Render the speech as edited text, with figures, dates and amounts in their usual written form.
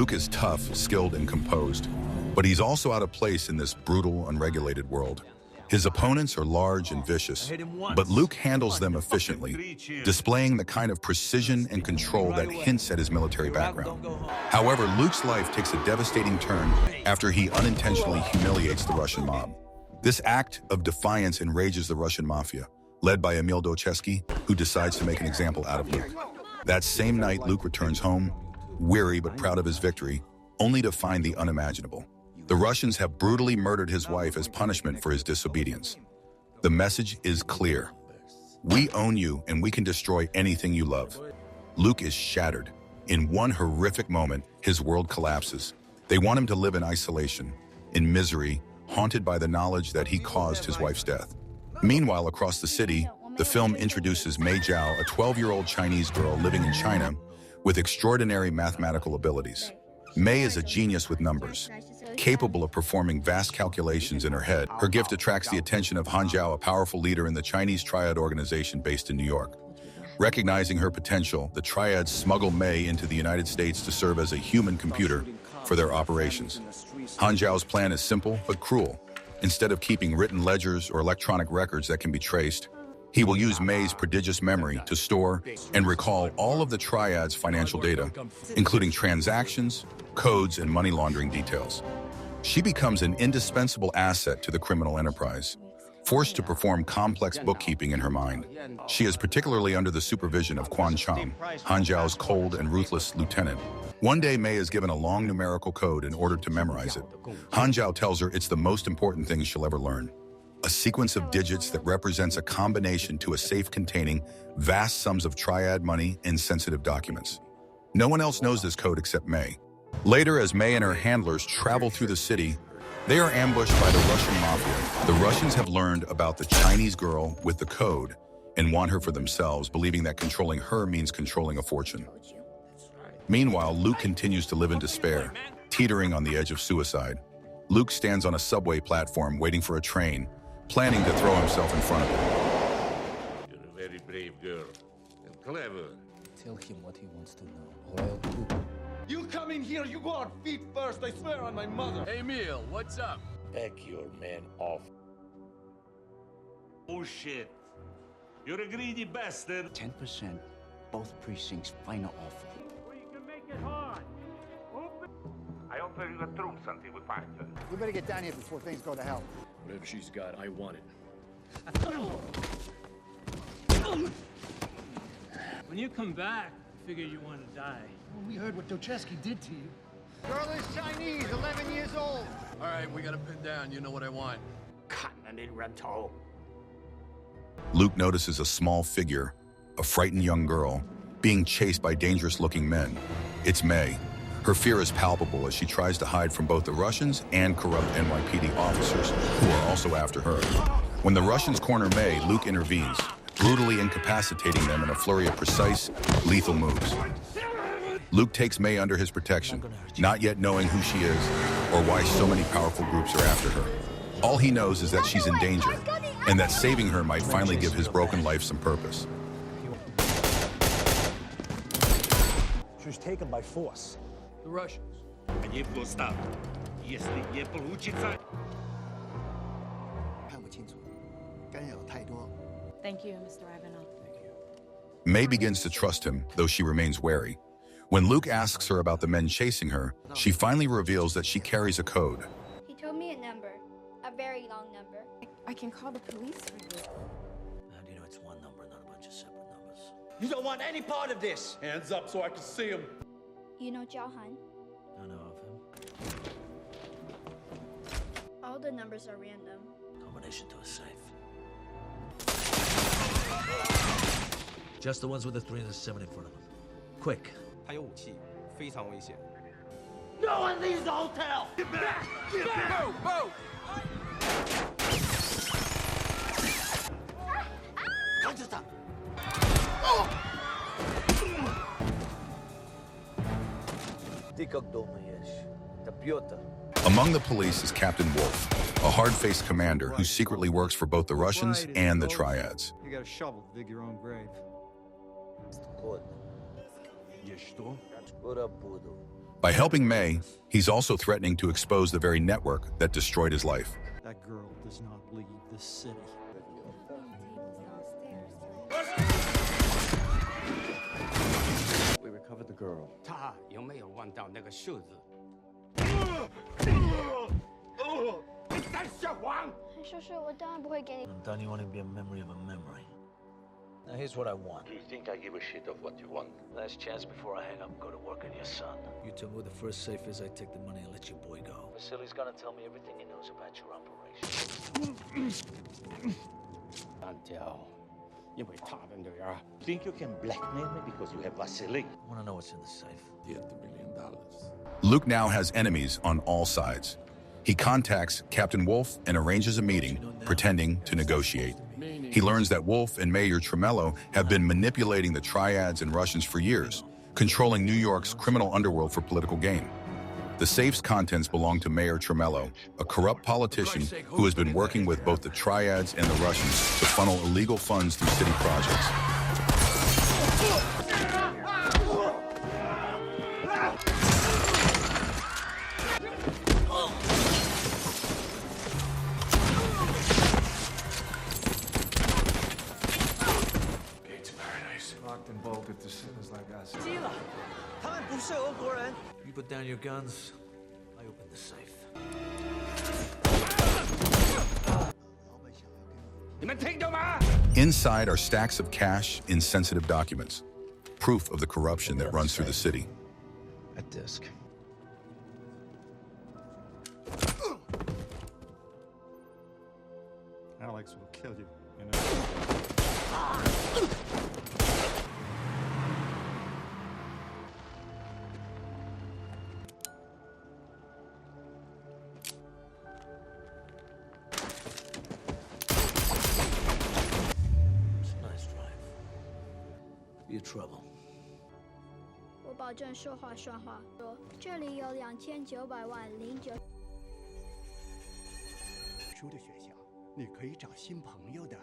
Luke is tough, skilled, and composed, but he's also out of place in this brutal, unregulated world. His opponents are large and vicious, but Luke handles them efficiently, displaying the kind of precision and control that hints at his military background. However, Luke's life takes a devastating turn after he unintentionally humiliates the Russian mob. This act of defiance enrages the Russian Mafia, led by Emil Dochesky, who decides to make an example out of Luke. That same night, Luke returns home, weary but proud of his victory, only to find the unimaginable. The Russians have brutally murdered his wife as punishment for his disobedience. The message is clear. We own you, and we can destroy anything you love. Luke is shattered. In one horrific moment, his world collapses. They want him to live in isolation, in misery, haunted by the knowledge that he caused his wife's death. Meanwhile, across the city, the film introduces Han Jiao, a 12-year-old Chinese girl living in China with extraordinary mathematical abilities. Mei is a genius with numbers, capable of performing vast calculations in her head. Her gift attracts the attention of Han Jiao, a powerful leader in the Chinese Triad organization based in New York. Recognizing her potential, the Triads smuggle Mei into the United States to serve as a human computer for their operations. Han Jiao's plan is simple but cruel. Instead of keeping written ledgers or electronic records that can be traced, he will use Mei's prodigious memory to store and recall all of the Triad's financial data, including transactions, codes, and money laundering details. She becomes an indispensable asset to the criminal enterprise, forced to perform complex bookkeeping in her mind. She is particularly under the supervision of Quan Chang, Han Jiao's cold and ruthless lieutenant. One day, Mei is given a long numerical code in order to memorize it. Han Jiao tells her it's the most important thing she'll ever learn. A sequence of digits that represents a combination to a safe containing vast sums of Triad money and sensitive documents. No one else knows this code except Mei. Later, as Mei and her handlers travel through the city, they are ambushed by the Russian Mafia. The Russians have learned about the Chinese girl with the code and want her for themselves, believing that controlling her means controlling a fortune. Meanwhile, Luke continues to live in despair, teetering on the edge of suicide. Luke stands on a subway platform waiting for a train, planning to throw himself in front of it. You're a very brave girl and clever. Tell him what he wants to know. Loyal to. You come in here, you go on feet first, I swear on my mother. Hey, Emil, what's up? Back your man off. Oh shit. You're a greedy bastard. 10%, both precincts' final offer. We can make it hard. I offer you a truth until we find her. We better get down here before things go to hell. Whatever she's got, I want it. When you come back, I figure you want to die. Well, we heard what Dochesky did to you. Girl is Chinese, 11 years old. All right, we got to pin down. You know what I want. Luke notices a small figure, a frightened young girl, being chased by dangerous-looking men. It's Mei. Her fear is palpable as she tries to hide from both the Russians and corrupt NYPD officers who are also after her. When the Russians corner Mei, Luke intervenes, brutally incapacitating them in a flurry of precise, lethal moves. Luke takes Mei under his protection, not yet knowing who she is or why so many powerful groups are after her. All he knows is that she's in danger, and that saving her might finally give his broken life some purpose. She was taken by force. The Russians. Thank you, Mr. Ivanov. Mei begins to trust him, though she remains wary. When Luke asks her about the men chasing her, she finally reveals that she carries a code. He told me a number, a very long number. I can call the police for you. How do you know it's one number, not a bunch of separate numbers? You don't want any part of this. Hands up so I can see him. You know Jiao Han? I know of him. All the numbers are random. Combination to a safe. Just the ones with the 307 in front of them. Quick. No one leaves the hotel! Get back! Get back! Move! Move! Among the police is Captain Wolf, a hard-faced commander who secretly works for both the Russians and the Triads. You got a shovel to dig your own grave. By helping May, he's also threatening to expose the very network that destroyed his life. That girl does not leave this city. We recovered the girl. 她有没有忘到那个数字？你在说谎！叔叔，我当然不会给你。 I'm done. You want to be a memory of a memory. Now here's what I want. Do you think I give a shit of what you want? Last chance before I hang up and go to work on your son. You tell me where the first safe is, I take the money and let your boy go. Vasili's gonna tell me everything he knows about your operation. Han Jiao，因为他的女儿。 Think you can blackmail me because you have Vasily? I wanna know what's in the safe. Get $1 million. Luke now has enemies on all sides. He contacts Captain Wolf and arranges a meeting, pretending to negotiate. He learns that Wolf and Mayor Tremello have been manipulating the Triads and Russians for years, controlling New York's criminal underworld for political gain. The safe's contents belong to Mayor Tremello, a corrupt politician who has been working with both the Triads and the Russians to funnel illegal funds through city projects. And bolted to sinners like us. You put down your guns, I open the safe. 你们听到吗？ Inside are stacks of cash in sensitive documents, proof of the corruption that runs through the city. A disc. Alex will kill you, you know? It's a nice drive. Be a trouble. 我保证说话算话。说这里有2900万09。书的学校，你可以找新朋友的。